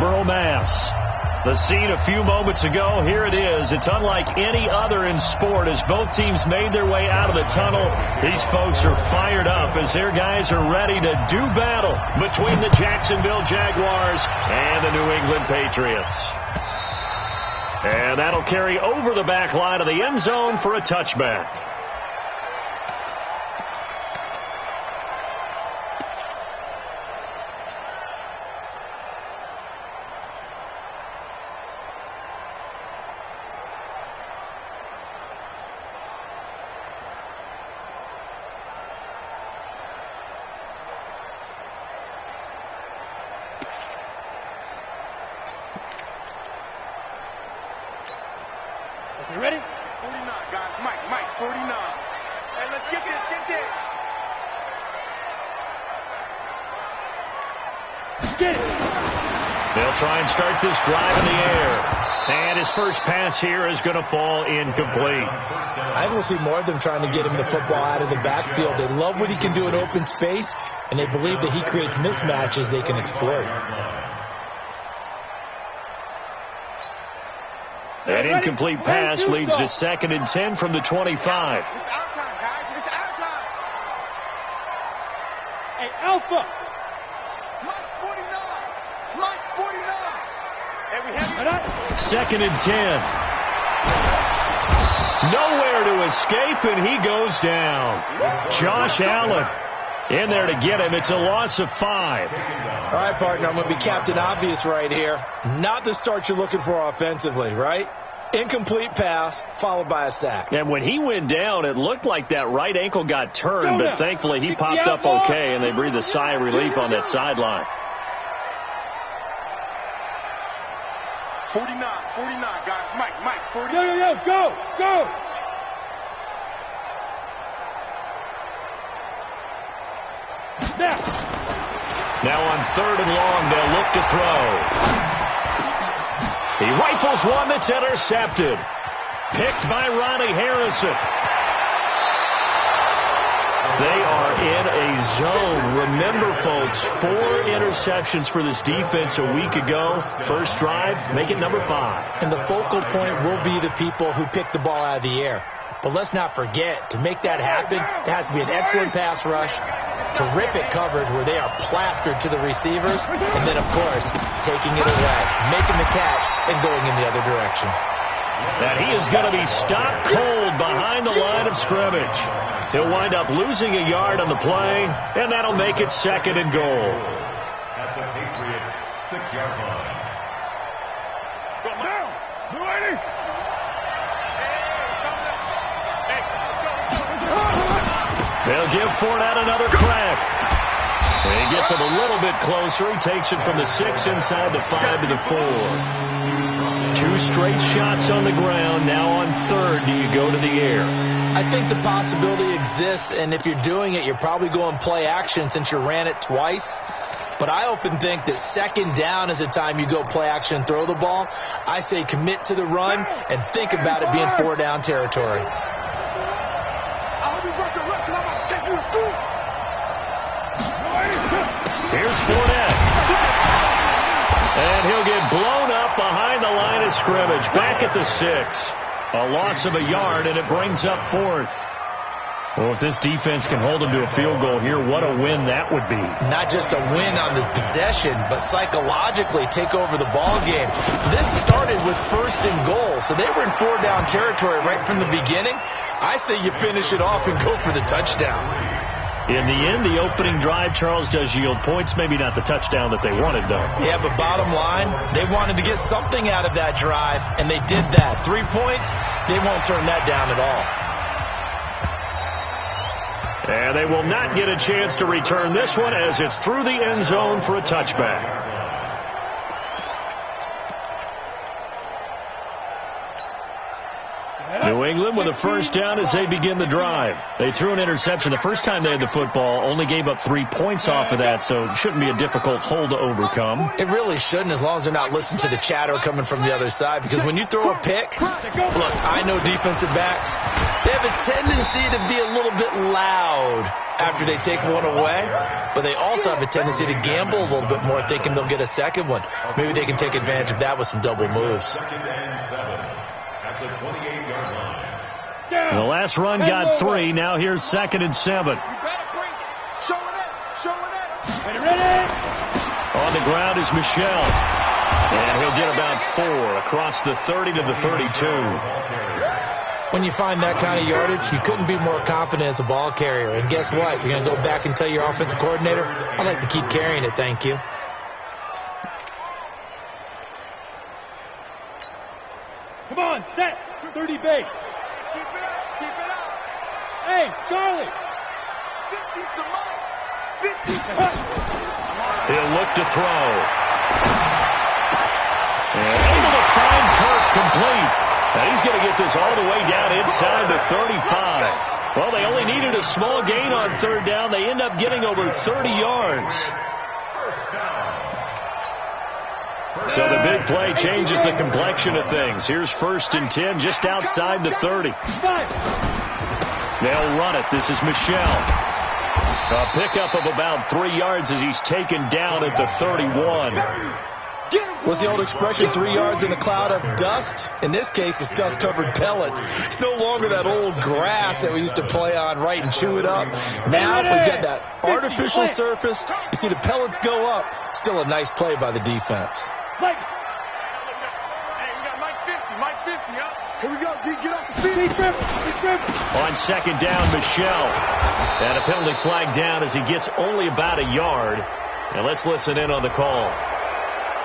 Foxborough, Mass. The scene a few moments ago, here it is. It's unlike any other in sport as both teams made their way out of the tunnel. These folks are fired up as their guys are ready to do battle between the Jacksonville Jaguars and the New England Patriots. And that'll carry over the back line of the end zone for a touchback. You ready? 49, guys. Mike, 49. Hey, let's get this. Get it. They'll try and start this drive in the air. And his first pass here is going to fall incomplete. I will see more of them trying to get him the football out of the backfield. They love what he can do in open space, and they believe that he creates mismatches they can exploit. That incomplete pass leads to 2nd and 10 from the 25. It's our time, guys. It's our time. Hey, Alpha. Mike's 49. Mike's 49. And we have 2nd and 10. Nowhere to escape, and he goes down. Josh Allen in there to get him. It's a loss of 5. All right, partner, I'm going to be Captain Obvious right here. Not the start you're looking for offensively, right? Incomplete pass followed by a sack. And when he went down, it looked like that right ankle got turned, but thankfully he popped up okay, and they breathed a sigh of relief on that sideline. 49, guys. Mike, 49. Yo, go. Now on 3rd and long, they'll look to throw. He rifles one that's intercepted. Picked by Ronnie Harrison. They are in a zone. Remember, folks, 4 interceptions for this defense a week ago. First drive, make it number 5. And the focal point will be the people who pick the ball out of the air. But let's not forget, to make that happen, there has to be an excellent pass rush, terrific coverage where they are plastered to the receivers, and then, of course, taking it away, making the catch, and going in the other direction. That he is going to be stopped cold behind the line of scrimmage. He'll wind up losing a yard on the play, and that'll make it 2nd and goal. At the Patriots' 6-yard line. Go down. Do it. They'll give Fournette another crack. And he gets him a little bit closer. He takes it from the 6 inside the 5 to the 4. 2 straight shots on the ground. Now on 3rd, do you go to the air? I think the possibility exists, and if you're doing it, you're probably going play action since you ran it twice. But I often think that 2nd down is the time you go play action and throw the ball. I say commit to the run and think about it being 4-down territory. Here's Fournette. And he'll get blown up behind the line of scrimmage. Back at the 6. A loss of a yard, and it brings up 4th. Well, if this defense can hold them to a field goal here, what a win that would be. Not just a win on the possession, but psychologically take over the ball game. This started with 1st and goal, so they were in 4-down territory right from the beginning. I say you finish it off and go for the touchdown. In the end, the opening drive, Charles, does yield points. Maybe not the touchdown that they wanted, though. Yeah, but bottom line, they wanted to get something out of that drive, and they did that. 3 points, they won't turn that down at all. And they will not get a chance to return this one as it's through the end zone for a touchback. New England with a first down as they begin the drive. They threw an interception the first time they had the football, only gave up 3 points off of that, so it shouldn't be a difficult hole to overcome. It really shouldn't, as long as they're not listening to the chatter coming from the other side, because when you throw a pick, look, I know defensive backs, they have a tendency to be a little bit loud after they take one away, but they also have a tendency to gamble a little bit more, thinking they'll get a second one. Maybe they can take advantage of that with some double moves. Second and 7 at the 28-yard line. The last run got 3. Now here's 2nd and 7. You better bring it. Show it up. Show it up. Ready? On the ground is Michelle. And he'll get about 4 across the 30 to the 32. When you find that kind of yardage, you couldn't be more confident as a ball carrier. And guess what? You're going to go back and tell your offensive coordinator, I'd like to keep carrying it, thank you. Come on, set. 30 base. Keep it up. Keep it up. Hey, Charlie. 50's the mark. 50's the He'll look to throw. And able to find Kirk complete. Now he's going to get this all the way down inside the 35. Well, they only needed a small gain on 3rd down. They end up getting over 30 yards. So the big play changes the complexion of things. Here's 1st and 10 just outside the 30. They'll run it. This is Michelle. A pickup of about 3 yards as he's taken down at the 31. What's the old expression, 3 yards in a cloud of dust? In this case, it's dust-covered pellets. It's no longer that old grass that we used to play on, right, and chew it up. Now we've got that artificial surface. You see the pellets go up. Still a nice play by the defense. Hey, we got Mike 50. Mike 50, huh? Here we go, D. Get off the field. On 2nd down, Michelle. And a penalty flag down as he gets only about a yard. And let's listen in on the call.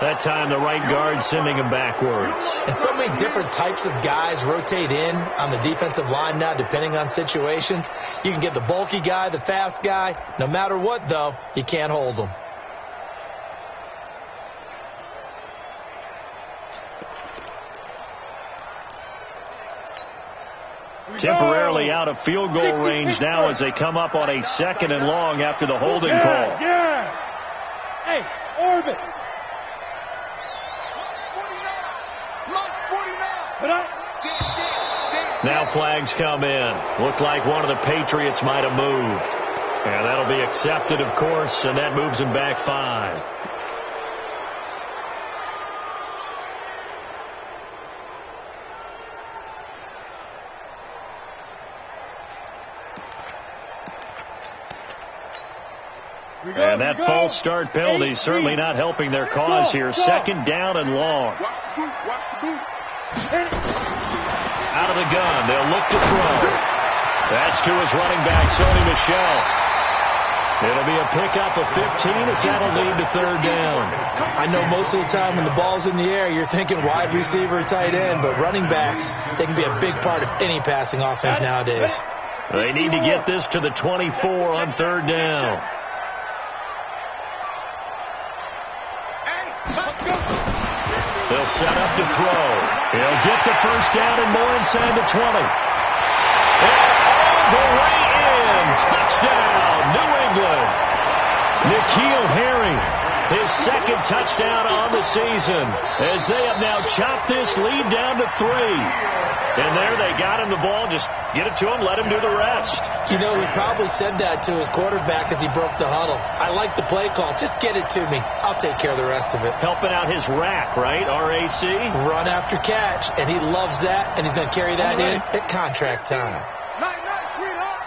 That time the right guard sending him backwards. And so many different types of guys rotate in on the defensive line now, depending on situations. You can get the bulky guy, the fast guy. No matter what, though, you can't hold them. Temporarily out of field goal range now as they come up on a 2nd and long after the holding call. Yes. Hey, Orbit. Now flags come in. Looked like one of the Patriots might have moved. And that'll be accepted, of course, and that moves him back 5. And that false start penalty certainly not helping their cause here. 2nd down and long. Watch the boot. Watch the boot. Out of the gun. They'll look to throw. That's to his running back, Sony Michel. It'll be a pickup of 15 as that'll lead to 3rd down. I know most of the time when the ball's in the air, you're thinking wide receiver, tight end, but running backs, they can be a big part of any passing offense nowadays. They need to get this to the 24 on 3rd down. They'll set up to throw. He'll get the 1st down and more inside the 20. And all the way in. Touchdown, New England. N'Keal Harry, his 2nd touchdown on the season, as they have now chopped this lead down to 3. And there they got him the ball. Just get it to him, let him do the rest. You know, he probably said that to his quarterback as he broke the huddle. I like the play call. Just get it to me. I'll take care of the rest of it. Helping out his rack, right? R-A-C? Run after catch. And he loves that, and he's going to carry that in at contract time. Night, sweetheart.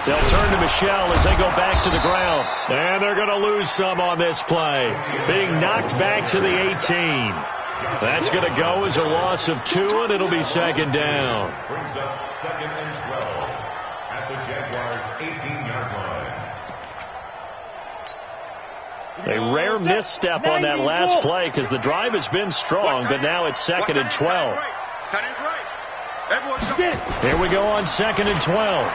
They'll turn to Michelle as they go back to the ground. And they're going to lose some on this play. Being knocked back to the 18. That's going to go as a loss of 2, and it'll be 2nd down. Brings up 2nd and 12 at the Jaguars' 18-yard line. A rare misstep on that last play because the drive has been strong, but now it's 2nd and 12. Tight end's right. Everyone's Here we go on 2nd and 12.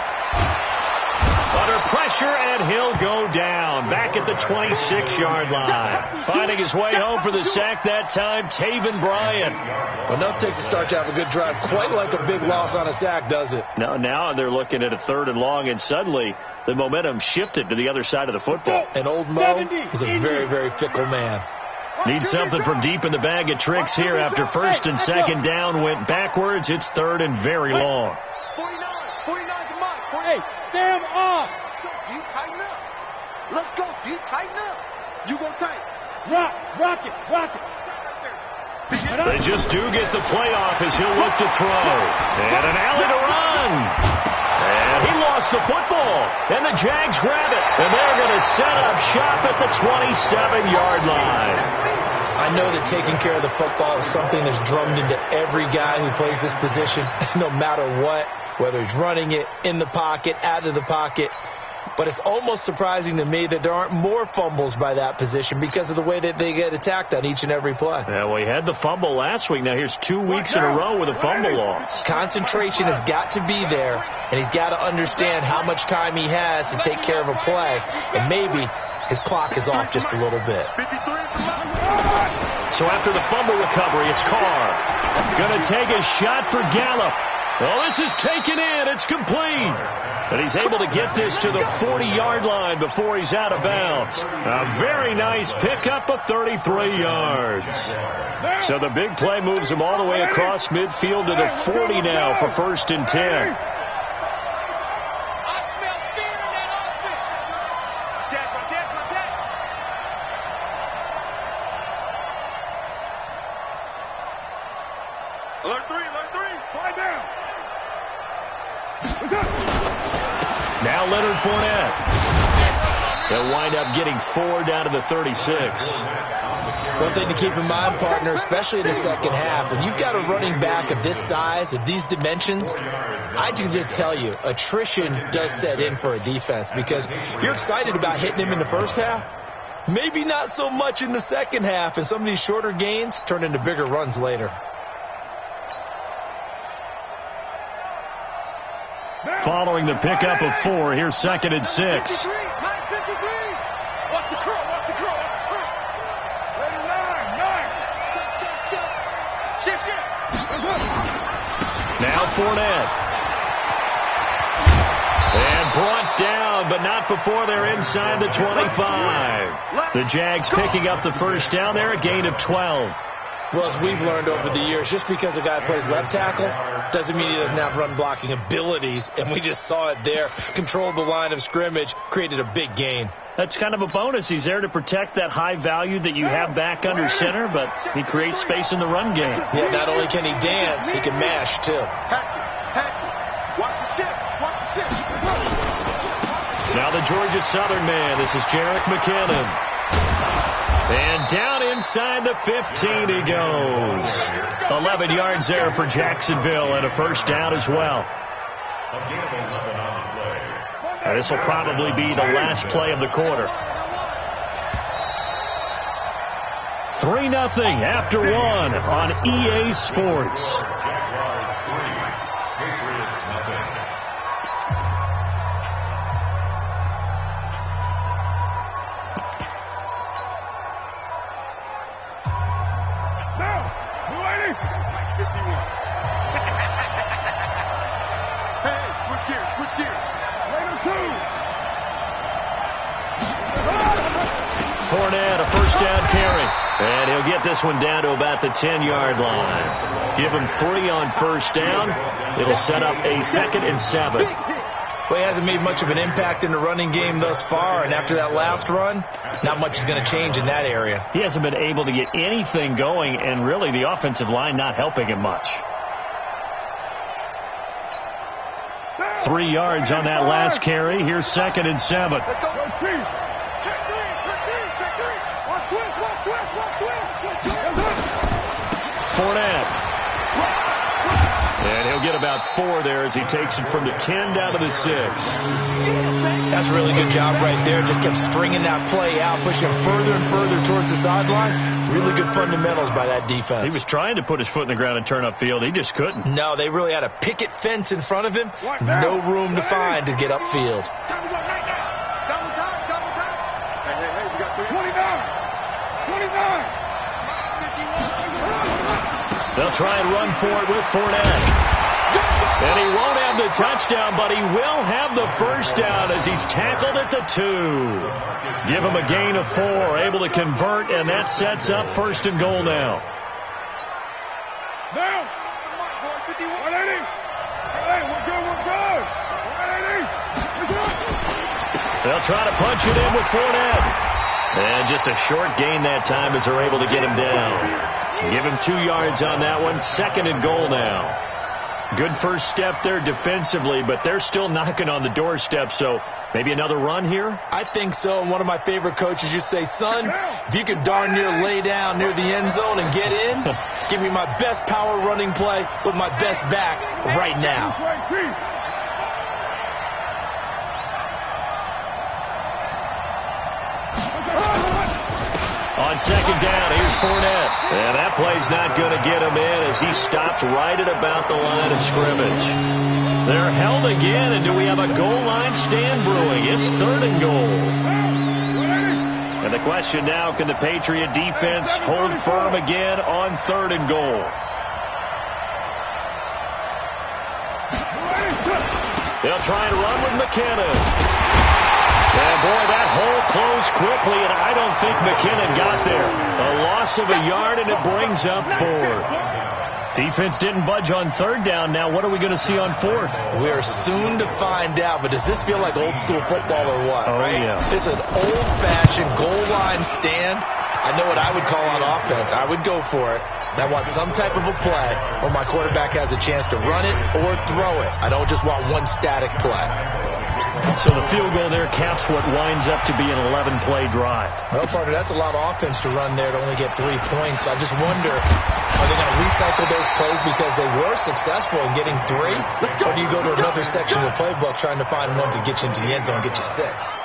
Under pressure, and he'll go down. Back at the 26-yard line. Finding his way home for the sack that time, Taven Bryan. Well, enough takes to start to have a good drive. Quite like a big loss on a sack, does it? Now they're looking at a 3rd and long, and suddenly the momentum shifted to the other side of the football. And old Mo is a very, very fickle man. Need something from deep in the bag of tricks here after 1st and 2nd down went backwards. It's 3rd and very long. 49 to Mike. Hey, Sam off. Do you tighten up? Let's go. Do you tighten up? You go tight. Rock it. They just do get the play off as he'll look to throw. And an alley to run. And he lost the football. And the Jags grab it. And they're going to set up shop at the 27-yard line. I know that taking care of the football is something that's drummed into every guy who plays this position, no matter what, whether he's running it, in the pocket, out of the pocket. But it's almost surprising to me that there aren't more fumbles by that position because of the way that they get attacked on each and every play. Yeah, well, he had the fumble last week. Now here's 2 weeks in a row with a fumble loss. Concentration has got to be there, and he's got to understand how much time he has to take care of a play, and maybe his clock is off just a little bit. So after the fumble recovery, it's Carr. Going to take a shot for Gallup. Well, this is taken in. It's complete. And he's able to get this to the 40-yard line before he's out of bounds. A very nice pickup of 33 yards. So the big play moves him all the way across midfield to the 40 now for 1st and 10. Alert 3. Quiet down. Now Leonard Fournette. They'll wind up getting 4 down to the 36. One thing to keep in mind, partner, especially in the second half, when you've got a running back of this size, of these dimensions, I can just tell you, attrition does set in for a defense because you're excited about hitting him in the first half. Maybe not so much in the second half, and some of these shorter gains turn into bigger runs later. Following the pickup of 4, here's 2nd and 6. 953. Watch the curl. Ready, 9. Check. Now Fournette. And brought down, but not before they're inside the 25. The Jags picking up the first down there, a gain of 12. Well, as we've learned over the years, just because a guy plays left tackle doesn't mean he doesn't have run blocking abilities, and we just saw it there. Controlled the line of scrimmage, created a big gain. That's kind of a bonus. He's there to protect that high value that you have back under center, but he creates space in the run game. Yeah, not only can he dance, he can mash, too. Hatchet. Watch the ship. Now the Georgia Southern man. This is Jerick McKinnon. And down inside the 15 he goes. 11 yards there for Jacksonville and a first down as well. And this will probably be the last play of the quarter. 3-0 after 1 on EA Sports. Fournette, a first down carry. And he'll get this one down to about the 10-yard line. Give him 3 on first down. It'll set up a 2nd and 7. Well, he hasn't made much of an impact in the running game thus far, and after that last run, not much is going to change in that area. He hasn't been able to get anything going, and really the offensive line not helping him much. 3 yards on that last carry. Here's 2nd and 7. Let's go. Check three. Watch twist. Fournette. And He'll get about 4 there as he takes it from the 10 down to the 6. That's a really good job right there. Just kept stringing that play out, pushing further and further towards the sideline. Really good fundamentals by that defense. He was trying to put his foot in the ground and turn upfield. He just couldn't. No, they really had a picket fence in front of him. No room to find to get upfield. Double time. Hey, we got 29. They'll try and run for it with Fournette. And he won't have the touchdown, but he will have the first down as he's tackled at the 2. Give him a gain of 4, able to convert, and that sets up 1st and goal now. Now, 180. Hey, we're good. 180. They'll try to punch it in with Fournette. And just a short gain that time as they're able to get him down. Give him 2 yards on that one. 2nd and goal now. Good first step there defensively, but they're still knocking on the doorstep, so maybe another run here? I think so. And one of my favorite coaches used to say, son, if you can darn near lay down near the end zone and get in, give me my best power running play with my best back right now. On 2nd down, here's Fournette. And that play's not going to get him in as he stops right at about the line of scrimmage. They're held again, and do we have a goal line stand brewing? It's 3rd and goal. And the question now, can the Patriot defense hold firm again on 3rd and goal? They'll try and run with McKinnon. And, boy, that hole closed quickly, and I don't think McKinnon got there. A loss of a yard, and it brings up 4th. Defense didn't budge on 3rd down. Now what are we going to see on 4th? We're soon to find out, but does this feel like old school football or what? Oh, right? Yeah. It's an old-fashioned goal line stand. I know what I would call on offense. I would go for it. And I want some type of a play where my quarterback has a chance to run it or throw it. I don't just want one static play. So the field goal there caps what winds up to be an 11-play drive. Well, partner, that's a lot of offense to run there to only get 3 points. I just wonder, are they going to recycle those plays because they were successful in getting 3? Or do you go to another section of the playbook trying to find ones that get you into the end zone and get you 6?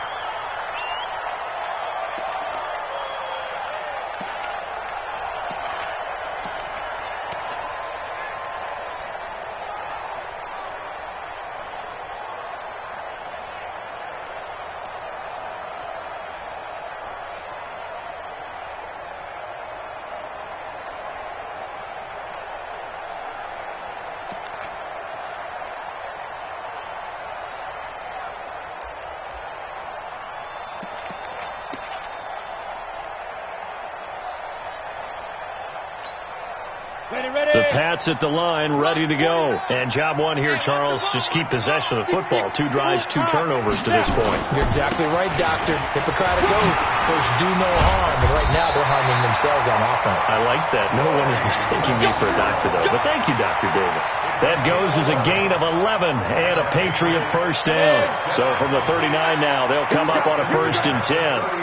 The Pats at the line, ready to go. And job 1 here, Charles, just keep possession of the football. 2 drives, 2 turnovers to this point. You're exactly right, Doctor. Hippocratic oath. First, do no harm. And right now, they're harming themselves on offense. I like that. No one is mistaking me for a doctor, though. But thank you, Dr. Davis. That goes as a gain of 11 and a Patriot first down. So from the 39 now, they'll come up on a 1st and 10.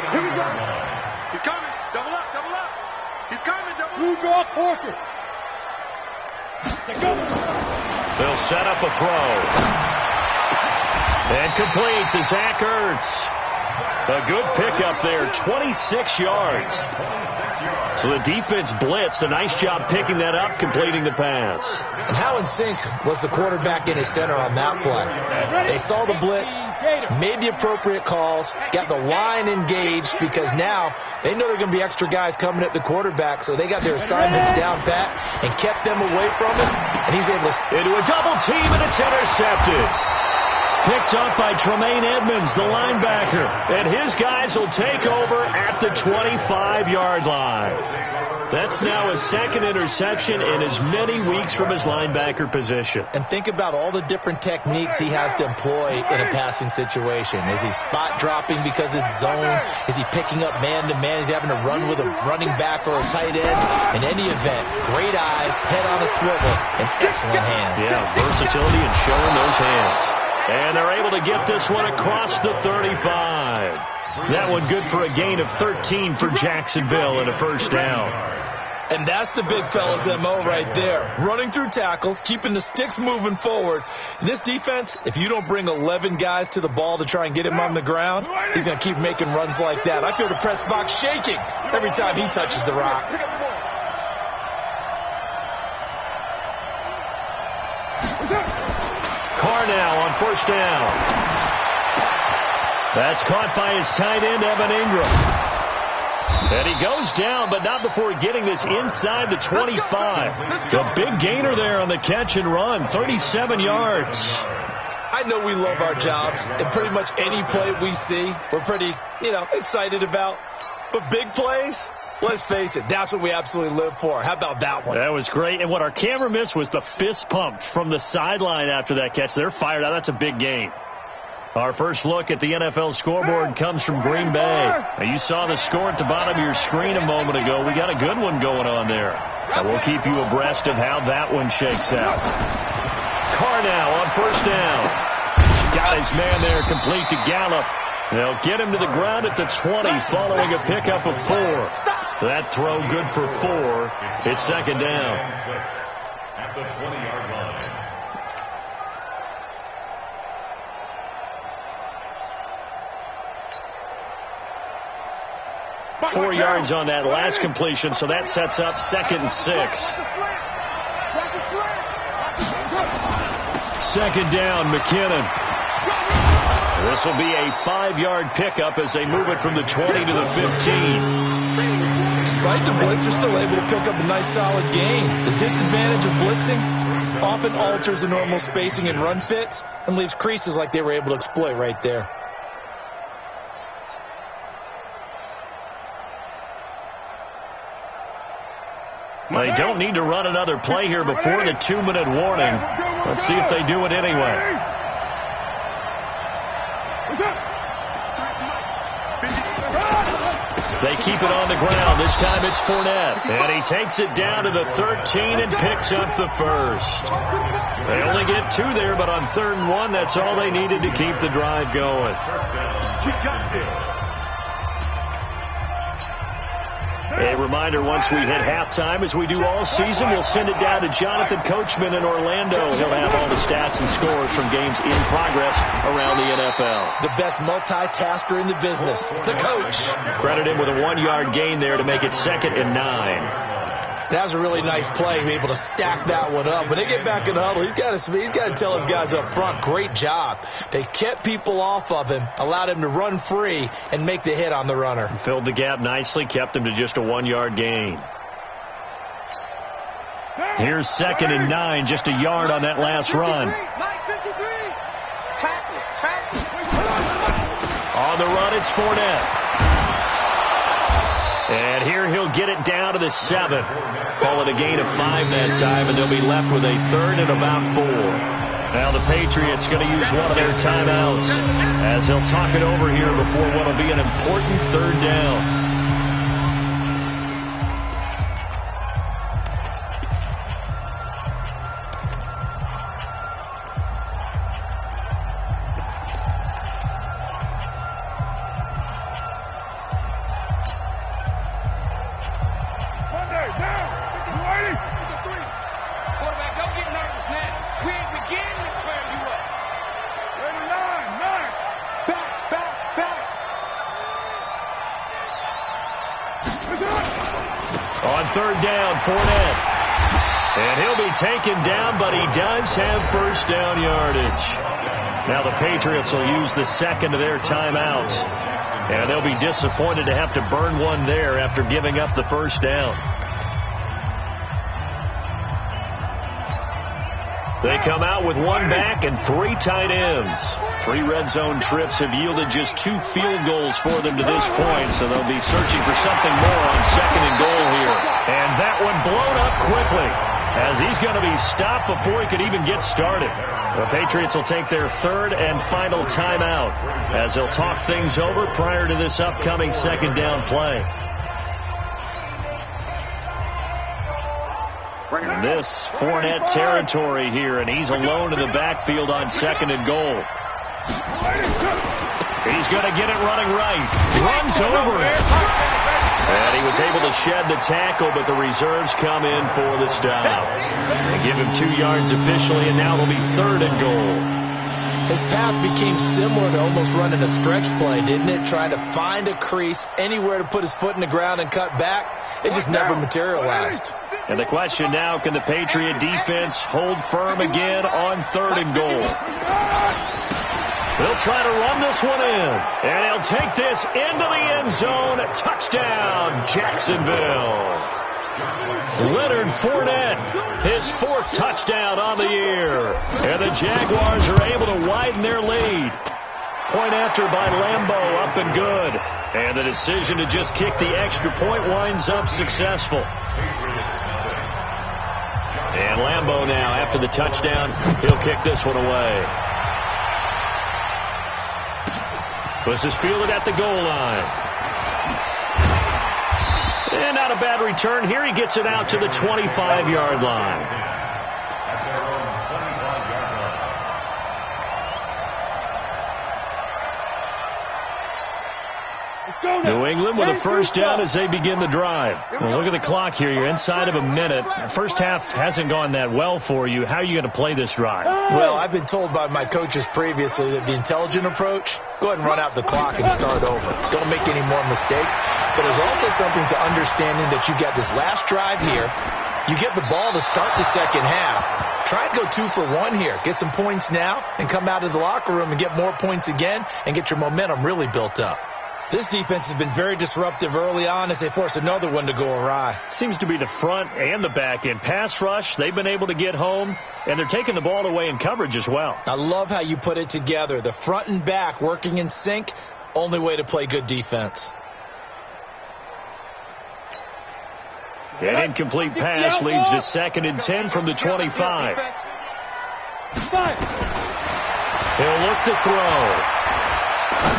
Here we go. He's coming. Double up. He's coming. Double up. Blue draw Corker. They'll set up a throw. And complete to Zach Ertz. A good pickup there, 26 yards. So the defense blitzed. A nice job picking that up, completing the pass. And how in sync was the quarterback in his center on that play? They saw the blitz, made the appropriate calls, got the line engaged because now they know there are going to be extra guys coming at the quarterback, so they got their assignments down pat and kept them away from him, and he's able to... Into a double team, and it's intercepted. Picked up by Tremaine Edmonds, the linebacker. And his guys will take over at the 25-yard line. That's now his 2nd interception in as many weeks from his linebacker position. And think about all the different techniques he has to employ in a passing situation. Is he spot dropping because it's zone? Is he picking up man-to-man? Is he having to run with a running back or a tight end? In any event, great eyes, head on a swivel, and excellent hands. Yeah, versatility and showing those hands. And they're able to get this one across the 35. That one good for a gain of 13 for Jacksonville and a first down. And that's the big fella's MO right there. Running through tackles, keeping the sticks moving forward. This defense, if you don't bring 11 guys to the ball to try and get him on the ground, he's going to keep making runs like that. I feel the press box shaking every time he touches the rock. Carr now on first down. That's caught by his tight end, Evan Ingram. And he goes down, but not before getting this inside the 25. The big gainer there on the catch and run, 37 yards. I know we love our jobs, and pretty much any play we see, we're pretty, excited about. But big plays, let's face it, that's what we absolutely live for. How about that one? That was great. And what our camera missed was the fist pump from the sideline after that catch. They're fired out. That's a big gain. Our first look at the NFL scoreboard comes from Green Bay. Now, you saw the score at the bottom of your screen a moment ago. We got a good one going on there. And we'll keep you abreast of how that one shakes out. Carr now on first down. Got his man there complete to Gallup. They'll get him to the ground at the 20 following a pickup of 4. That throw good for 4. It's second down. At the 20-yard line. 4 yards on that last completion, so that sets up 2nd and 6. Second down, McKinnon. This will be a 5-yard pickup as they move it from the 20 to the 15. Despite the blitz, they're still able to pick up a nice solid gain. The disadvantage of blitzing often alters the normal spacing and run fits and leaves creases like they were able to exploit right there. They don't need to run another play here before the 2-minute warning. Let's see if they do it anyway. They keep it on the ground. This time it's Fournette. And he takes it down to the 13 and picks up the first. They only get 2 there, but on 3rd and 1, that's all they needed to keep the drive going. We got this. A reminder, once we hit halftime, as we do all season, we'll send it down to Jonathan Coachman in Orlando. He'll have all the stats and scores from games in progress around the NFL. The best multitasker in the business, the coach. Credit him with a 1-yard gain there to make it 2nd and 9. That was a really nice play, to be able to stack that one up. When they get back in the huddle, he's got to tell his guys up front, great job. They kept people off of him, allowed him to run free and make the hit on the runner. Filled the gap nicely, kept him to just a 1-yard gain. Here's 2nd and 9, just a yard on that last run. On the run, it's Fournette. And here he'll get it down to the 7. Call it a gain of 5 that time, and they'll be left with a 3rd and about 4. Now the Patriots going to use one of their timeouts as they'll talk it over here before what will be an important 3rd down. On 3rd down, Fournette. And he'll be taken down, but he does have 1st down yardage. Now the Patriots will use the 2nd of their timeouts. And they'll be disappointed to have to burn one there after giving up the 1st down. They come out with 1 back and 3 tight ends. 3 red zone trips have yielded just 2 field goals for them to this point, so they'll be searching for something more on 2nd and goal here. And that one blown up quickly as he's going to be stopped before he could even get started. The Patriots will take their 3rd and final timeout as they'll talk things over prior to this upcoming 2nd down play. This Fournette territory here, and he's alone in the backfield on 2nd and goal. He's going to get it running right. Runs over it. And he was Was able to shed the tackle, but the reserves come in for the stop. They give him 2 yards officially, and now it'll be 3rd and goal. His path became similar to almost running a stretch play, didn't it? Trying to find a crease, anywhere to put his foot in the ground and cut back. It just never materialized. And the question now, can the Patriot defense hold firm again on 3rd and goal? They'll try to run this one in. And he'll take this into the end zone. Touchdown, Jacksonville. Leonard Fournette, his 4th touchdown on the year. And the Jaguars are able to widen their lead. Point after by Lambeau, up and good. And the decision to just kick the extra point winds up successful. And Lambeau now, after the touchdown, he'll kick this one away. This is fielded at the goal line. And not a bad return here. He gets it out to the 25-yard line. New England with a first down as they begin the drive. Well, look at the clock here. You're inside of a minute. The first half hasn't gone that well for you. How are you going to play this drive? Well, I've been told by my coaches previously that the intelligent approach, go ahead and run out the clock and start over. Don't make any more mistakes. But there's also something to understanding that you got this last drive here. You get the ball to start the second half. Try and go 2 for 1 here. Get some points now and come out of the locker room and get more points again and get your momentum really built up. This defense has been very disruptive early on as they force another one to go awry. Seems to be the front and the back end. Pass rush, they've been able to get home, and they're taking the ball away in coverage as well. I love how you put it together. The front and back working in sync, only way to play good defense. An incomplete pass leads to 2nd and 10 from the 25. He'll look to throw.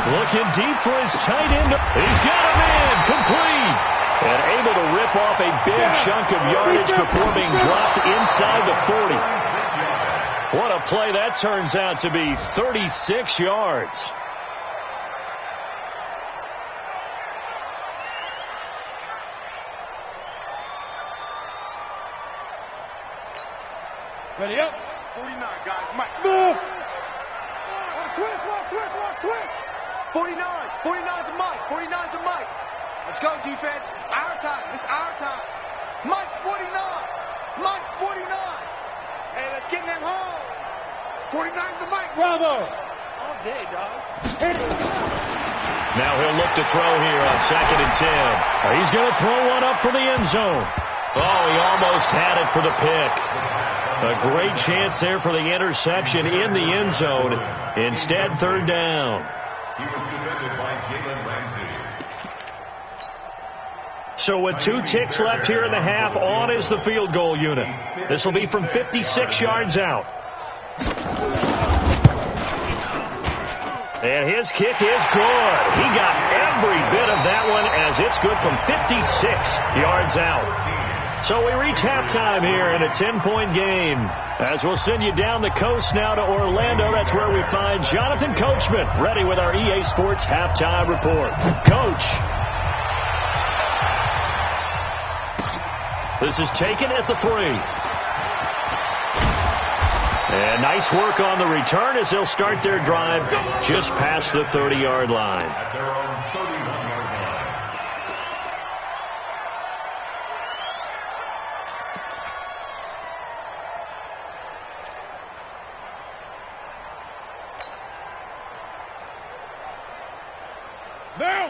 Looking deep for his tight end. He's got him in. Complete. And able to rip off a big chunk of yardage before being dropped inside the 40. What a play that turns out to be. 36 yards. Ready up. 49, guys. Mike. Move. Twist. 49 to Mike. 49 to Mike. Let's go, defense. Our time. It's our time. Mike's 49. Mike's 49. Hey, let's get in them holes. 49 to Mike. Bravo. All day, dog. Hit it. Now he'll look to throw here on 2nd and 10. He's going to throw one up for the end zone. Oh, he almost had it for the pick. A great chance there for the interception in the end zone. Instead, 3rd down. He was defended by Jalen Ramsey. So with 2 ticks left here in the half, on is the field goal unit. This will be from 56 yards out. And his kick is good. He got every bit of that one as it's good from 56 yards out. So we reach halftime here in a 10-point game. As we'll send you down the coast now to Orlando, that's where we find Jonathan Coachman, ready with our EA Sports halftime report. Coach. This is taken at the 3. And nice work on the return as they'll start their drive just past the 30-yard line. At their own 31-yard line.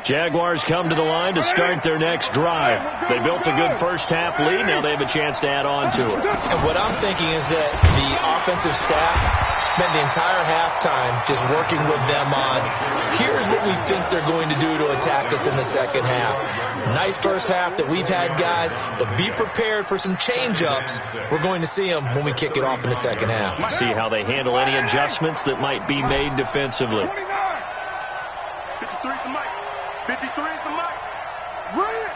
Jaguars come to the line to start their next drive. They built a good first half lead. Now they have a chance to add on to it. And what I'm thinking is that the offensive staff spent the entire halftime just working with them on, here's what we think they're going to do to attack us in the second half. Nice first half that we've had, guys, but be prepared for some change-ups. We're going to see them when we kick it off in the second half. See how they handle any adjustments that might be made defensively. 53 to Mike. 53 to Mike. Bring it.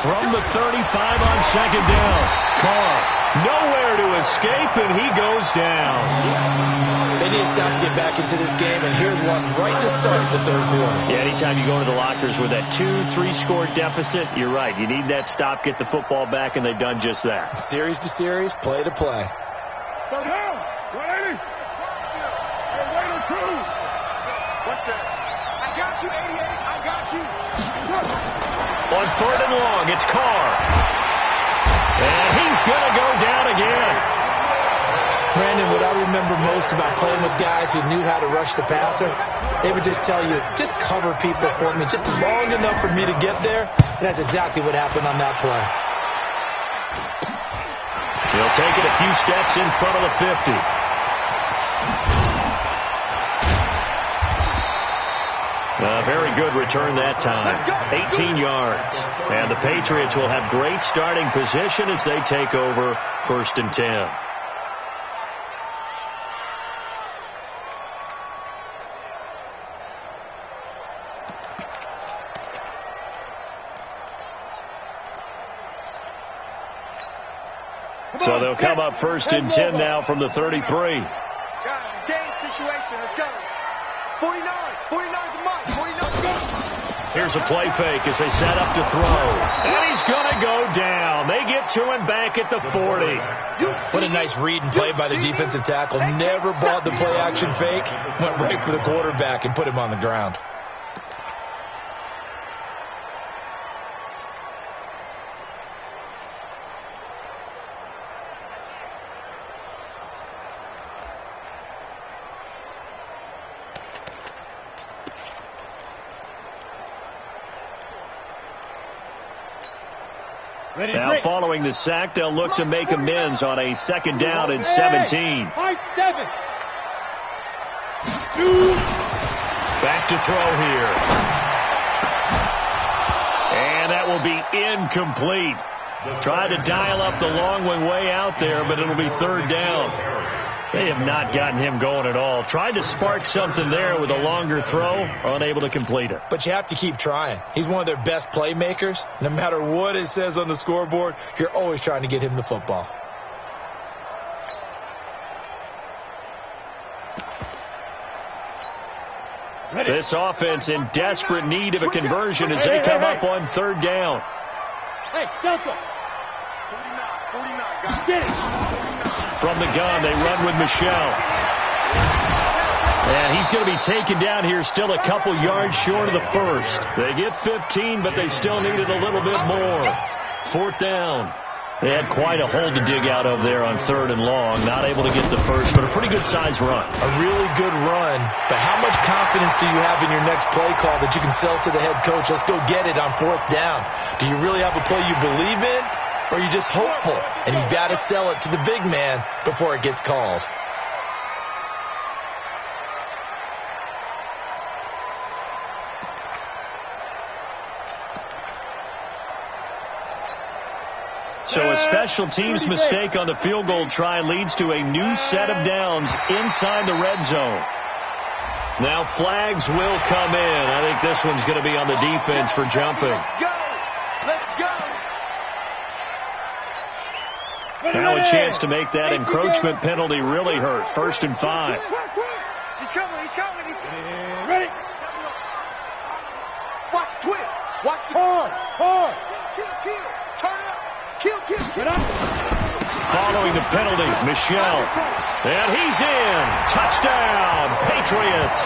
From the 35 on 2nd down. Carr Nowhere to escape, and he goes down. They need to stop to get back into this game, and here's one right to start the third quarter. Yeah, anytime you go into the lockers with that 2-3 score deficit, you're right. You need that stop, get the football back, and they've done just that. Series to series, play to play. Third down. 180. Hey, wait or two. One sec. I got you, 88. I got you. On third and long, it's Carr. And he's going to go down again. Brandon, what I remember most about playing with guys who knew how to rush the passer, they would just tell you, just cover people for me, just long enough for me to get there. And that's exactly what happened on that play. He'll take it a few steps in front of the 50. A very good return that time. 18 yards. And the Patriots will have great starting position as they take over 1st and 10. So they'll come up 1st and 10 now from the 33. Guys, game situation. Let's go. 49 to Mike. 49 to go. Here's a play fake as they set up to throw. And he's going to go down. They get to him back at the 40. What a nice read and play by the defensive tackle. Never brought the play action fake. Went right for the quarterback and put him on the ground. Now following the sack, they'll look to make amends on a 2nd down and 17. High 7. Back to throw here. And that will be incomplete. Tried to dial up the long one way out there, but it'll be 3rd down. They have not gotten him going at all. Tried to spark something there with a longer throw, unable to complete it. But you have to keep trying. He's one of their best playmakers. No matter what it says on the scoreboard, you're always trying to get him the football. This offense in desperate need of a conversion as they come up on 3rd down. Hey, Delta. 49. Get it. From the gun, they run with Michelle. And he's going to be taken down here still a couple yards short of the 1st. They get 15, but they still needed a little bit more. 4th down. They had quite a hole to dig out of there on 3rd and long. Not able to get the 1st, but a pretty good-sized run. A really good run. But how much confidence do you have in your next play call that you can sell to the head coach? Let's go get it on 4th down. Do you really have a play you believe in? Or are you just hopeful? And you've got to sell it to the big man before it gets called. So a special teams mistake on the field goal try leads to a new set of downs inside the red zone. Now flags will come in. I think this one's going to be on the defense for jumping. Let's go. Now a chance to make that encroachment penalty really hurt. 1st and 5. He's coming. Ready. Watch the twist. Watch the Hard. kill. Turn it up. Kill. Get up. Following the penalty, Michelle. And he's in. Touchdown, Patriots.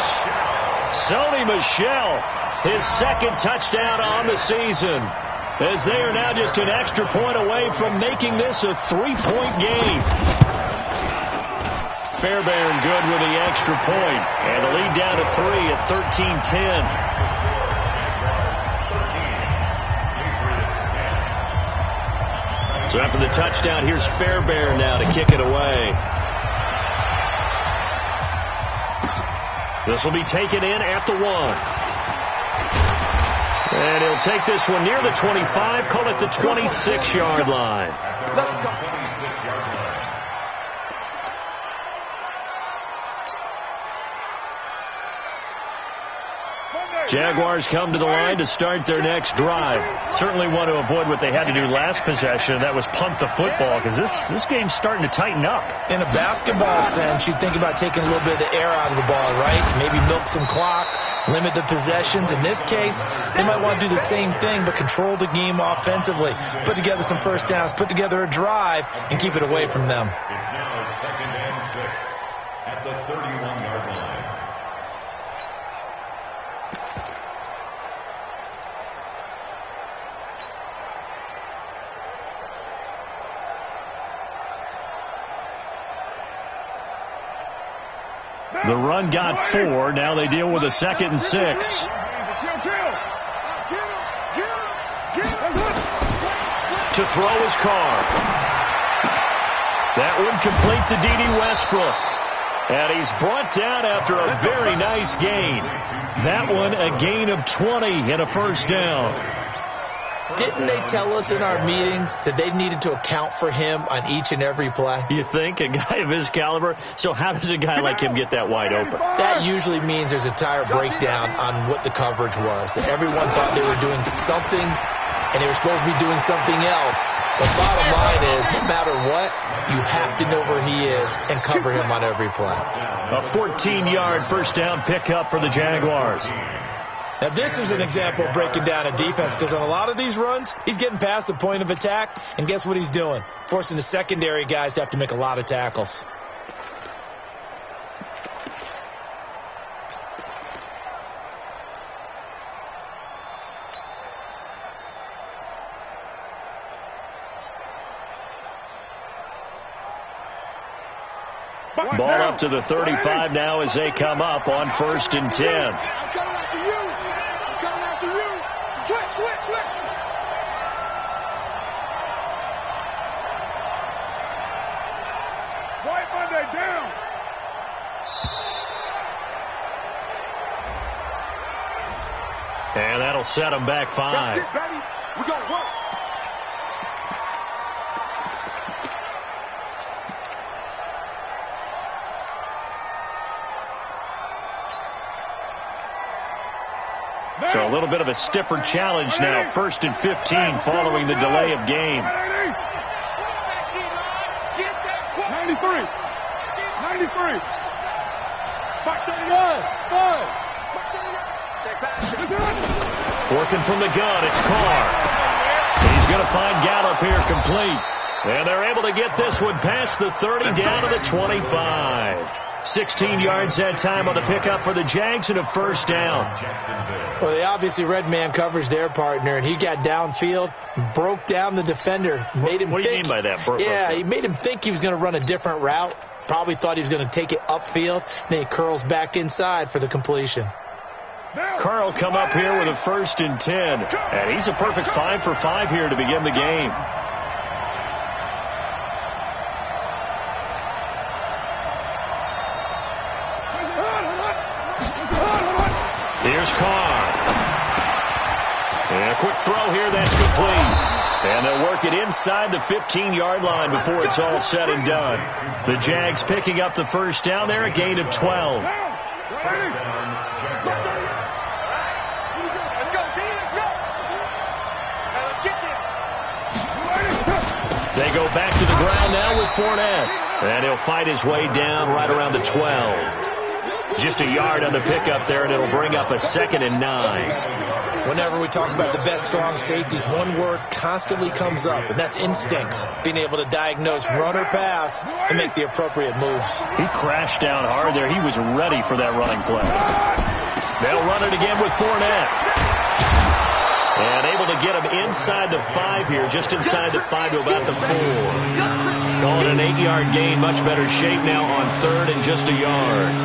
Sony Michelle, his 2nd touchdown on the season. As they are now just an extra point away from making this a 3-point game. Fairbairn good with the extra point. And the lead down to 3 at 13-10. So after the touchdown, here's Fairbairn now to kick it away. This will be taken in at the 1. And he'll take this one near the 25, call it the 26-yard line. Let's go. Monday. Jaguars come to the line to start their next drive. Certainly want to avoid what they had to do last possession. That was punt the football, because this game's starting to tighten up. In a basketball sense, you think about taking a little bit of the air out of the ball, right? Maybe milk some clock, limit the possessions. In this case, they might want to do the same thing, but control the game offensively. Put together some first downs, put together a drive, and keep it away from them. It's now 2nd and 6 at the 31-yard line. The run got 4. Now they deal with a 2nd and 6. To throw his Carr. That one complete to D.D. Westbrook. And he's brought down after a very nice gain. That one a gain of 20 and a first down. Didn't they tell us in our meetings that they needed to account for him on each and every play? You think? A guy of his caliber? So how does a guy like him get that wide open? That usually means there's a entire breakdown on what the coverage was. That everyone thought they were doing something, and they were supposed to be doing something else. The bottom line is, no matter what, you have to know where he is and cover him on every play. A 14-yard first down pickup for the Jaguars. Now, this is an example of breaking down a defense, because on a lot of these runs, he's getting past the point of attack, and guess what he's doing? Forcing the secondary guys to have to make a lot of tackles. Ball up to the 35 now as they come up on 1st and 10. I'm coming after you. I'm coming after you. Switch. White Monday down. And that'll set them back 5. That's it, baby. We're going to work. So a little bit of a stiffer challenge now. 1st and 15 following the delay of game. 93. 93. Back 31. Working from the gun, it's Carr. He's going to find Gallup here complete. And they're able to get this one past the 30 down to the 25. 16 yards that time on the pickup for the Jags and a first down. Well, they obviously read man coverage their partner, and he got downfield, broke down the defender, made him What do you think, mean by that? he made him think he was going to run a different route. Probably thought he was going to take it upfield. Then he curls back inside for the completion. Carl come up here with a 1st and 10. And he's a perfect 5 for 5 here to begin the game. Here's Carr. And a quick throw here, that's complete. And they'll work it inside the 15-yard line before it's all said and done. The Jags picking up the first down there, a gain of 12. Let's go, D. Let's go. Now let's get there. They go back to the ground now with Fournette. And he'll fight his way down right around the 12. Just a yard on the pickup there, and it'll bring up a 2nd and 9. Whenever we talk about the best strong safeties, one word constantly comes up, and that's instincts. Being able to diagnose run or pass and make the appropriate moves. He crashed down hard there. He was ready for that running play. They'll run it again with Fournette. And able to get him inside the 5 here, just inside the 5 to about the 4. Calling an 8-yard gain, much better shape now on 3rd and just a yard.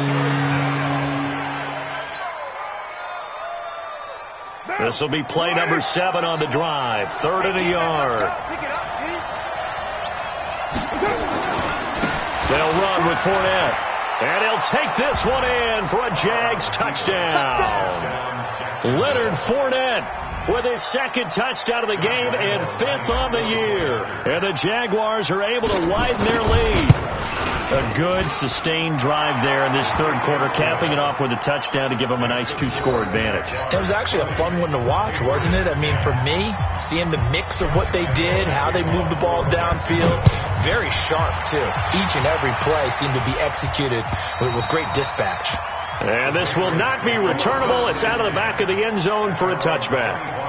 This will be play number 7 on the drive. 3rd and a yard. They'll run with Fournette. And he'll take this one in for a Jags touchdown. Leonard Fournette with his 2nd touchdown of the game and 5th on the year. And the Jaguars are able to widen their lead. A A good, sustained drive there in this third quarter, capping it off with a touchdown to give them a nice 2-score advantage. It was actually a fun one to watch, wasn't it? I mean, for me, seeing the mix of what they did, how they moved the ball downfield, very sharp, too. Each and every play seemed to be executed with great dispatch. And this will not be returnable. It's out of the back of the end zone for a touchback.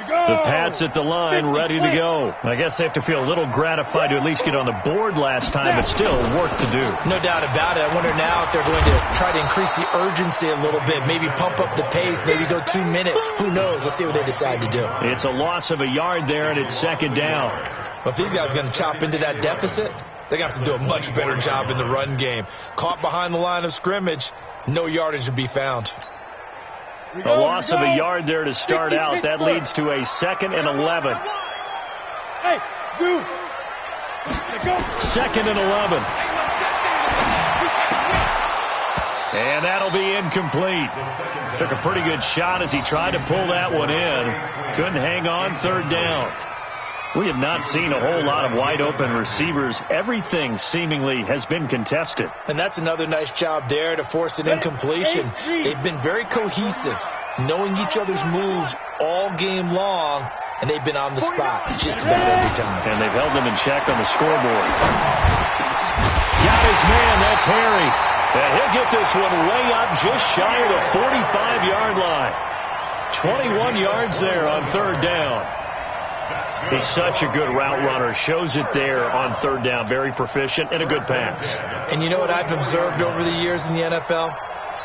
The Pats at the line, ready to go. I guess they have to feel a little gratified to at least get on the board last time, but still work to do. No doubt about it. I wonder now if they're going to try to increase the urgency a little bit, maybe pump up the pace, maybe go 2 minutes. Who knows? Let's see what they decide to do. It's a loss of a yard there, and it's second down. Well, if these guys are going to chop into that deficit, they got to do a much better job in the run game. Caught behind the line of scrimmage, no yardage to be found. A loss of a yard there to start out. That leads to a 2nd and 11. Hey, Zoo. Second and 11. And that'll be incomplete. Took a pretty good shot as he tried to pull that one in. Couldn't hang on, third down. We have not seen a whole lot of wide open receivers. Everything seemingly has been contested. And that's another nice job there to force an incompletion. They've been very cohesive, knowing each other's moves all game long, and they've been on the spot just about every time. And they've held them in check on the scoreboard. Got his man, that's Harry. And he'll get this one way up just shy of the 45-yard line. 21 yards there on third down. He's such a good route runner. Shows it there on third down. Very proficient and a good pass. And you know what I've observed over the years in the NFL?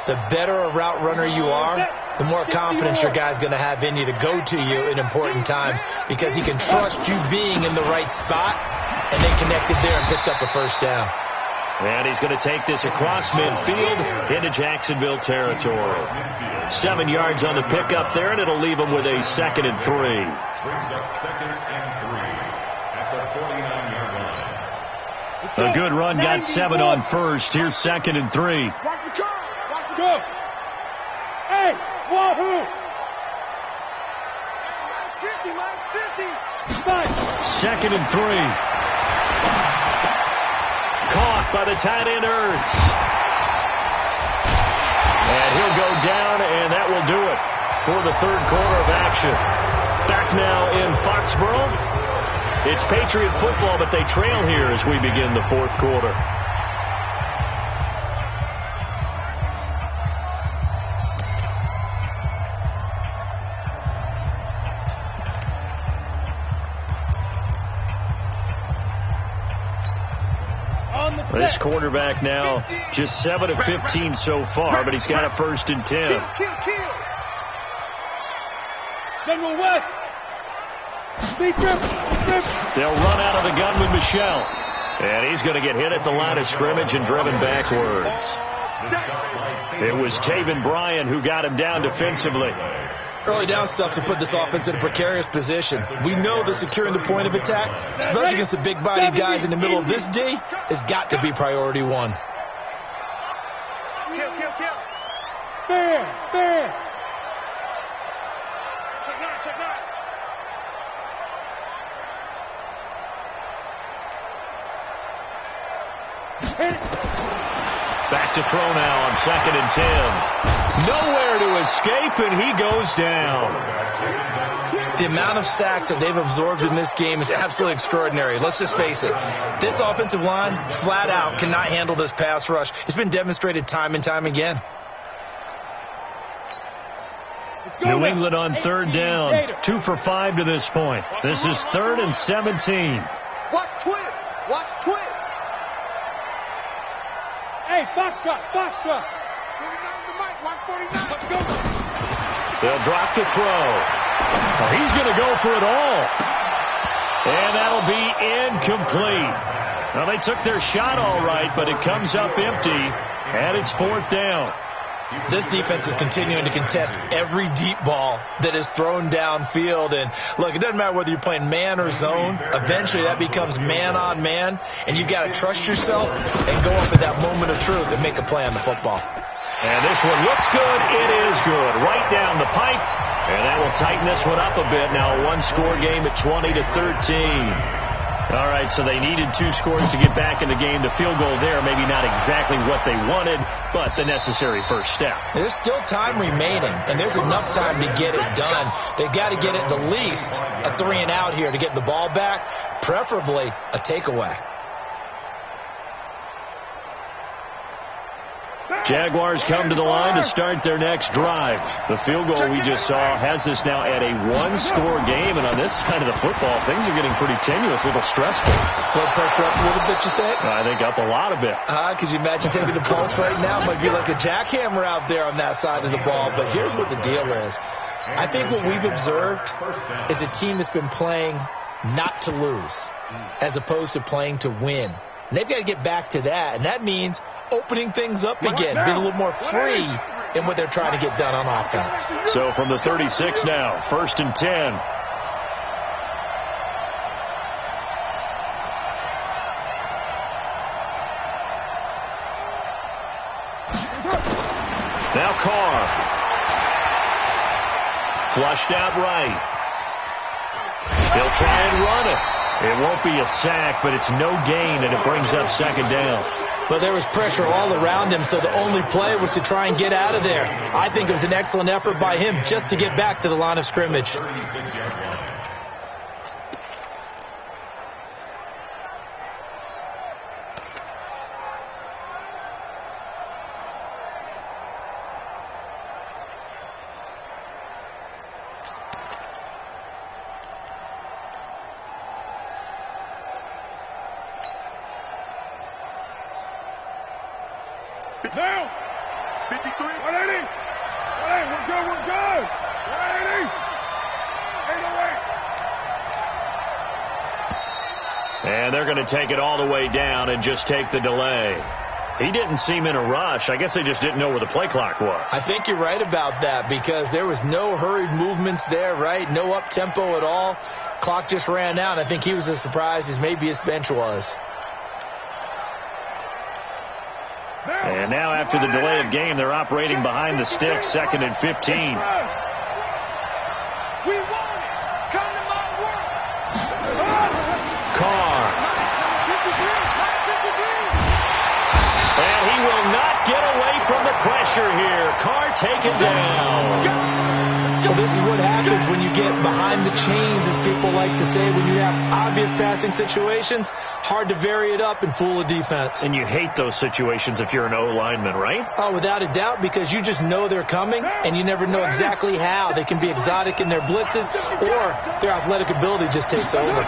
The better a route runner you are, the more confidence your guy's going to have in you to go to you in important times, because he can trust you being in the right spot, and they connected there and picked up a first down. And he's going to take this across midfield into Jacksonville territory. 7 yards on the pickup there, and it'll leave him with a 2nd and 3. Brings up 2nd and 3 at the 49-yard line. A good run, got 7 on first. Here's 2nd and 3. Watch the curve. Watch the go. Hey, wahoo. Max 50. 2nd and 3. Caught by the tight end, Ertz. And he'll go down, and that will do it for the third quarter of action. Back now in Foxborough. It's Patriot football, but they trail here as we begin the fourth quarter. This quarterback now just 7 of 15 so far, but he's got a 1st and 10. Kill. General West. They'll run out of the gun with Michelle. And he's going to get hit at the line of scrimmage and driven backwards. It was Taven Bryan who got him down defensively. Early down stuff to put this offense in a precarious position. We know that securing the point of attack, especially against the big-bodied guys in the middle of this D, has got to be priority one. Kill. Fair. Check nine. Back to throw now on 2nd and 10. Nowhere to escape, and he goes down. The amount of sacks that they've absorbed in this game is absolutely extraordinary. Let's just face it. This offensive line, flat out, cannot handle this pass rush. It's been demonstrated time and time again. New England on third down. 2 for 5 to this point. This is 3rd and 17. Watch twist. Hey, Foxtrot. 49 to Mike. Watch 49. Let's go. They'll drop the throw. Well, he's going to go for it all. And that'll be incomplete. Well, they took their shot all right, but it comes up empty, and it's 4th down. This defense is continuing to contest every deep ball that is thrown downfield. And, look, it doesn't matter whether you're playing man or zone. Eventually, that becomes man on man, and you've got to trust yourself and go up at that moment of truth and make a play on the football. And this one looks good. It is good. Right down the pipe. And that will tighten this one up a bit. Now a one-score game at 20-13. All right, so they needed 2 scores to get back in the game. The field goal there, maybe not exactly what they wanted, but the necessary first step. There's still time remaining, and there's enough time to get it done. They've got to get it the least a 3-and-out here to get the ball back, preferably a takeaway. Jaguars come to the line to start their next drive. The field goal we just saw has us now at a one-score game, and on this side of the football, things are getting pretty tenuous, a little stressful. Blood pressure up a little bit, you think? I think up a lot of it. Could you imagine taking the pulse right now? It might be like a jackhammer out there on that side of the ball, but here's what the deal is. I think what we've observed is a team that's been playing not to lose as opposed to playing to win. And they've got to get back to that, and that means opening things up again, being a little more free in what they're trying to get done on offense. So from the 36 now, 1st and 10. Now Carr. Flushed out right. He'll try and run it. It won't be a sack, but it's no gain, and it brings up 2nd down. But there was pressure all around him, so the only play was to try and get out of there. I think it was an excellent effort by him just to get back to the line of scrimmage. Down. 53. 180. 180. We're good. We're good. 180. 808. And they're going to take it all the way down and just take the delay. He didn't seem in a rush. I guess they just didn't know where the play clock was. I think you're right about that because there was no hurried movements there, right? No up-tempo at all. Clock just ran out. I think he was as surprised as maybe his bench was. And now after the delay of game, they're operating behind the sticks, 2nd and 15. We want it. Come to my work. Carr. And he will not get away from the pressure here. Carr taken down. Well, this is what happens when you get behind the chains, as people like to say. When you have obvious passing situations, hard to vary it up and fool a defense. And you hate those situations if you're an O-lineman, right? Oh, without a doubt, because you just know they're coming, and you never know exactly how. They can be exotic in their blitzes, or their athletic ability just takes over.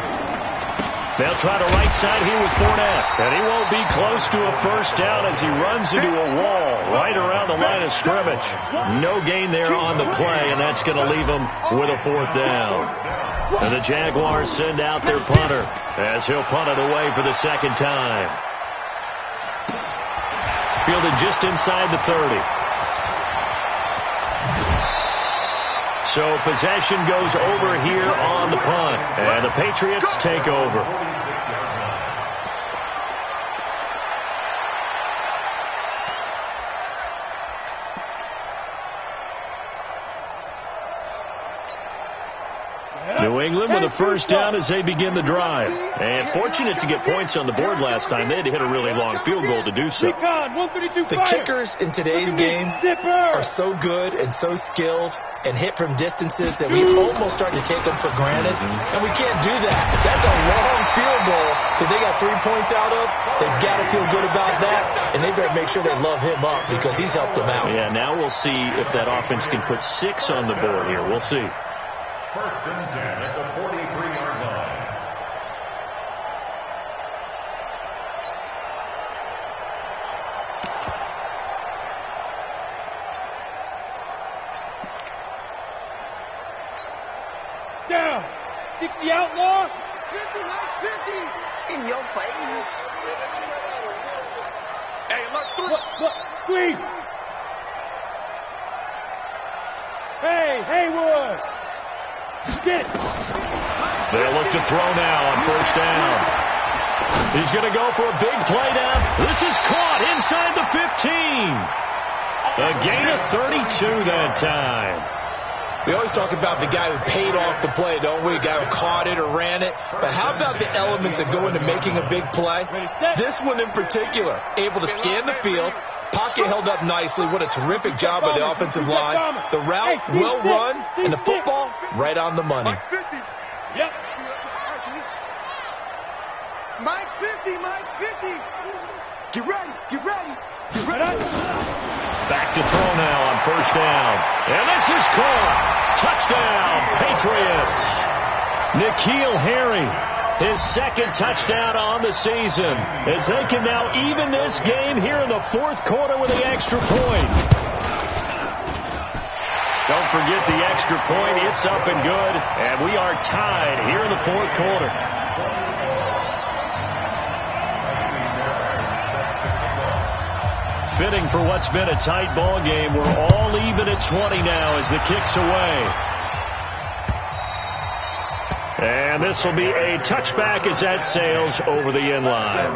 They'll try to right side here with Fournette. And he won't be close to a first down as he runs into a wall right around the line of scrimmage. No gain there on the play, and that's going to leave him with a 4th down. And the Jaguars send out their punter as he'll punt it away for the 2nd time. Fielded just inside the 30. So possession goes over here on the punt, and the Patriots take over. New England with a first down as they begin the drive. And fortunate to get points on the board last time. They had to hit a really long field goal to do so. The kickers in today's game are so good and so skilled and hit from distances that we almost start to take them for granted. And we can't do that. That's a long field goal that they got 3 points out of. They've got to feel good about that. And they've got to make sure they love him up because he's helped them out. Yeah, now we'll see if that offense can put 6 on the board here. We'll see. 1st and 10 at the 43-yard line. Down. 60 outlaw. 50, not 50. In your face. Hey, look, 3. Look, squeeze. Hey, Haywood. Get. They'll look to throw now on first down. He's going to go for a big play down. This is caught inside the 15. A gain of 32 that time. We always talk about the guy who paid off the play, don't we? The guy who caught it or ran it. But how about the elements that go into making a big play? This one in particular, able to scan the field. Pocket held up nicely. What a terrific job by the offensive line. The route well run, and the football right on the money. Yep. Mike's 50, Mike's 50. Get ready, get ready, get ready. Back to throw now on first down. And this is caught. Touchdown, Patriots. N'Keal Harry, his second touchdown on the season, as they can now even this game here in the fourth quarter with the extra point. Don't forget the extra point. It's up and good, and we are tied here in the fourth quarter. Fitting for what's been a tight ball game. We're all even at 20 now as the kick's away. And this will be a touchback as that sails over the end line.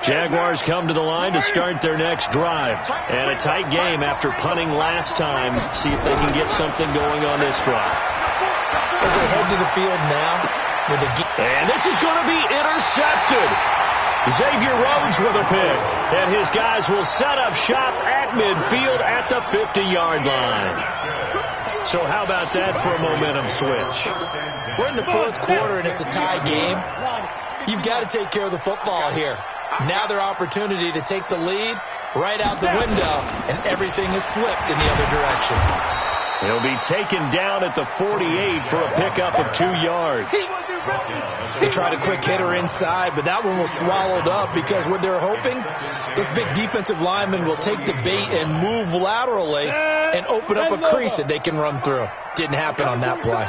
Jaguars come to the line to start their next drive. And a tight game after punting last time. See if they can get something going on this drive. As they head to the field now. And this is going to be intercepted. Xavier Rhodes with a pick. And his guys will set up shop at midfield at the 50-yard line. So how about that for a momentum switch? We're in the fourth quarter and it's a tie game. You've got to take care of the football here. Now their opportunity to take the lead right out the window, and everything is flipped in the other direction. He'll be taken down at the 48 for a pickup of 2 yards. They tried a quick hitter inside, but that one was swallowed up because what they're hoping, this big defensive lineman will take the bait and move laterally and open up a crease that they can run through. Didn't happen on that play.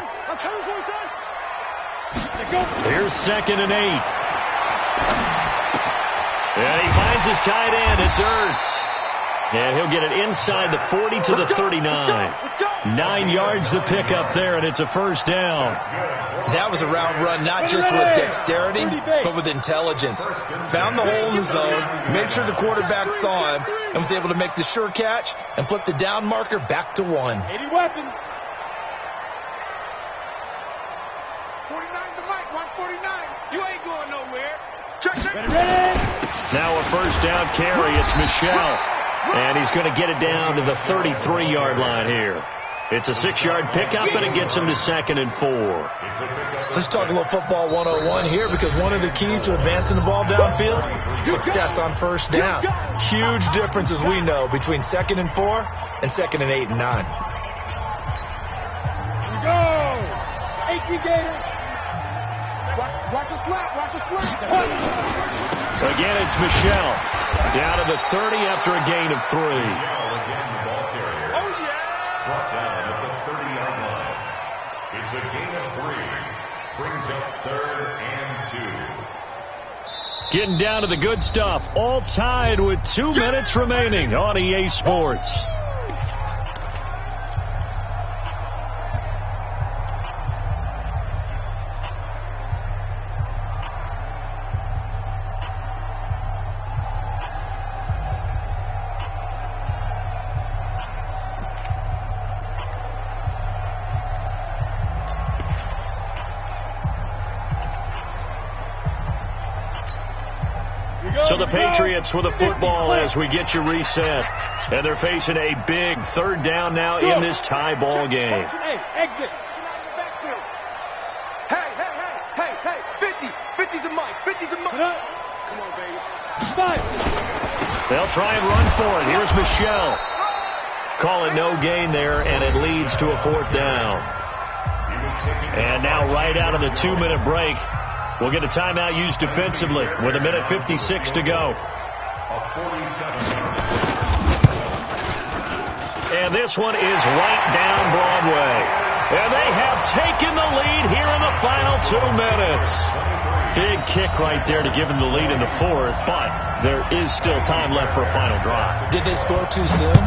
Here's 2nd and 8. And he finds his tight end. It's Ertz. And he'll get it inside the 40 to the 39. 9 yards the pickup there, and it's a first down. That was a route run, not just with dexterity, but with intelligence. Found the hole in the zone, made sure the quarterback saw him, and was able to make the sure catch and flip the down marker back to 1. 80 weapon. 49 to Mike, watch 49. You ain't going nowhere. Check. Ready. Now a first down carry. It's Michelle. And he's going to get it down to the 33-yard line here. It's a 6-yard pickup, and it gets him to 2nd and 4. Let's talk a little football 101 here, because one of the keys to advancing the ball downfield, success on first down. Huge difference, as we know, between 2nd and 4 and 2nd and 8 and 9. Here we go. 18 Gator. Watch a slap, watch a slap. Again, it's Michelle. Down to the 30 after a gain of 3. Oh, yeah. Brought down at the 30-yard line. It's a gain of 3. Brings up 3rd and 2. Getting down to the good stuff. All tied with 2 minutes remaining on EA Sports. So the Patriots with a football as we get you reset. And they're facing a big 3rd down now in this tie ball game. Exit. Hey, 50 to Mike, 50 to Mike. Come on, baby. They'll try and run for it. Here's Michelle. Call it no gain there, and it leads to a 4th down. And now right out of the 2-minute break, we'll get a timeout used defensively with 1:56 to go. And this one is right down Broadway. And they have taken the lead here in the final 2 minutes. Big kick right there to give them the lead in the fourth, but there is still time left for a final drive. Did they score too soon?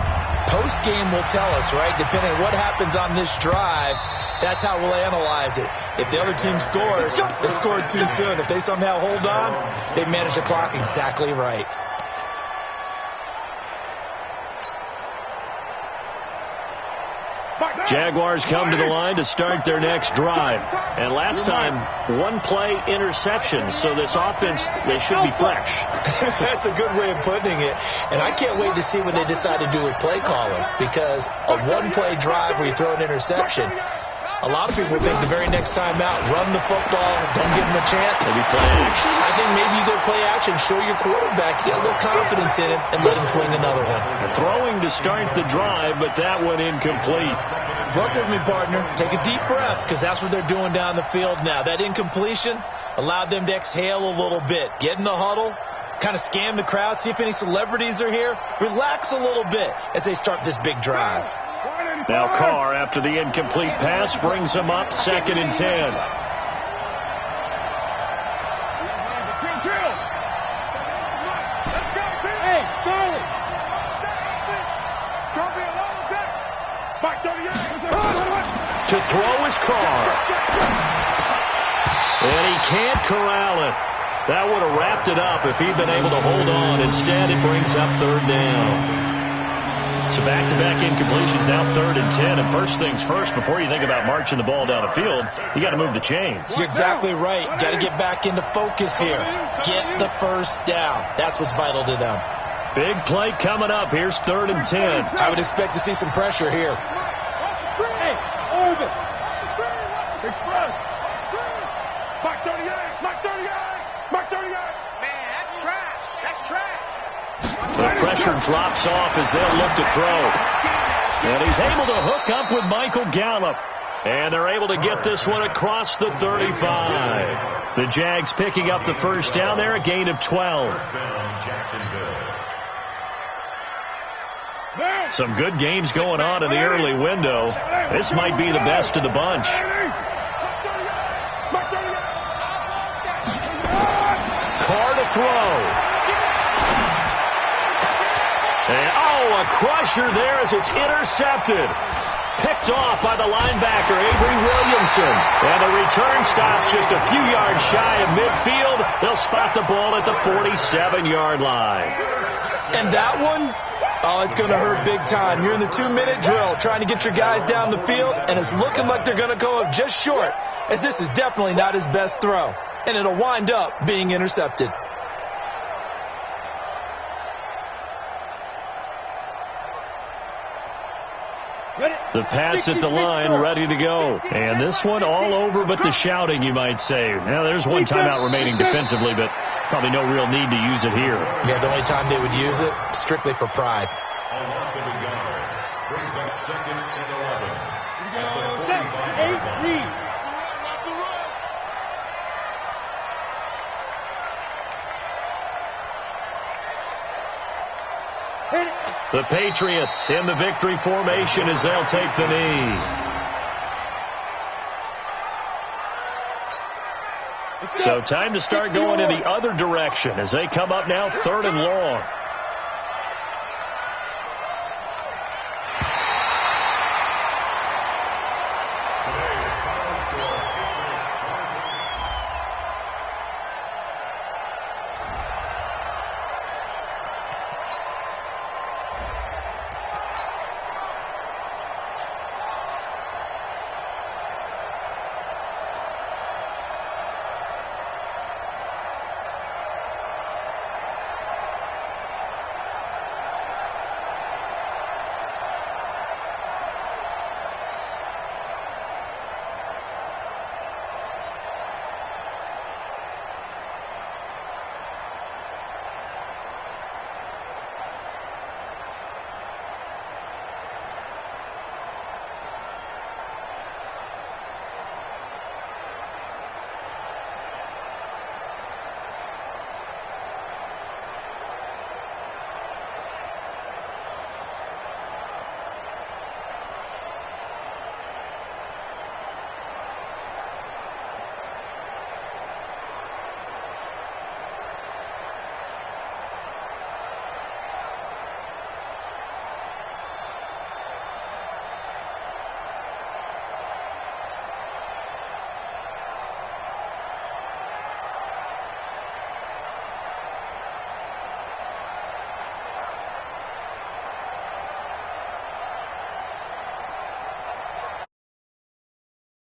Post-game will tell us, right? Depending on what happens on this drive, that's how we'll analyze it. If the other team scores, they scored too soon. If they somehow hold on, they managed the clock exactly right. Jaguars come to the line to start their next drive. And last time, one-play interception. So this offense, they should be fresh. That's a good way of putting it. And I can't wait to see what they decide to do with play calling. Because a one-play drive where you throw an interception, a lot of people think the very next time out, run the football, don't give them a chance. Maybe play action. I think maybe you go play action, show your quarterback, get a little confidence in him, and let him fling another one. Throwing to start the drive, but that one incomplete. Work with me, partner. Take a deep breath, because that's what they're doing down the field now. That incompletion allowed them to exhale a little bit. Get in the huddle, kind of scan the crowd, see if any celebrities are here. Relax a little bit as they start this big drive. Now Carr, after the incomplete pass, brings him up 2nd and 10. Hey, Charlie. It's going to be a long day. Back 38. To throw is Carr. And he can't corral it. That would have wrapped it up if he'd been able to hold on. Instead, it brings up 3rd down. So back-to-back incompletions, now 3rd and 10. And first things first, before you think about marching the ball down the field, you got to move the chains. You're exactly right. Got to get back into focus here. Get the first down. That's what's vital to them. Big play coming up. Here's 3rd and 10. I would expect to see some pressure here. Hey, over. Express. Mike 38. Mike 38. Mike 38. Man, that's trash. That's trash. The pressure drops off as they'll look to throw. And he's able to hook up with Michael Gallup. And they're able to get this one across the 35. The Jags picking up the first down there, a gain of 12. Some good games going on in the early window. This might be the best of the bunch. Carr to throw. And, a crusher there as it's intercepted. Picked off by the linebacker, Avery Williamson. And the return stops just a few yards shy of midfield. They'll spot the ball at the 47-yard line. And that one, it's going to hurt big time. You're in the 2-minute drill trying to get your guys down the field, and it's looking like they're going to go up just short, as this is definitely not his best throw. And it'll wind up being intercepted. The Pats at the line, ready to go. And this one all over but the shouting, you might say. Now, there's one timeout remaining defensively, but probably no real need to use it here. Yeah, the only time they would use it, strictly for pride. A loss of a yard brings up 2nd and 11. The Patriots in the victory formation as they'll take the knee. So time to start going in the other direction as they come up now 3rd and long.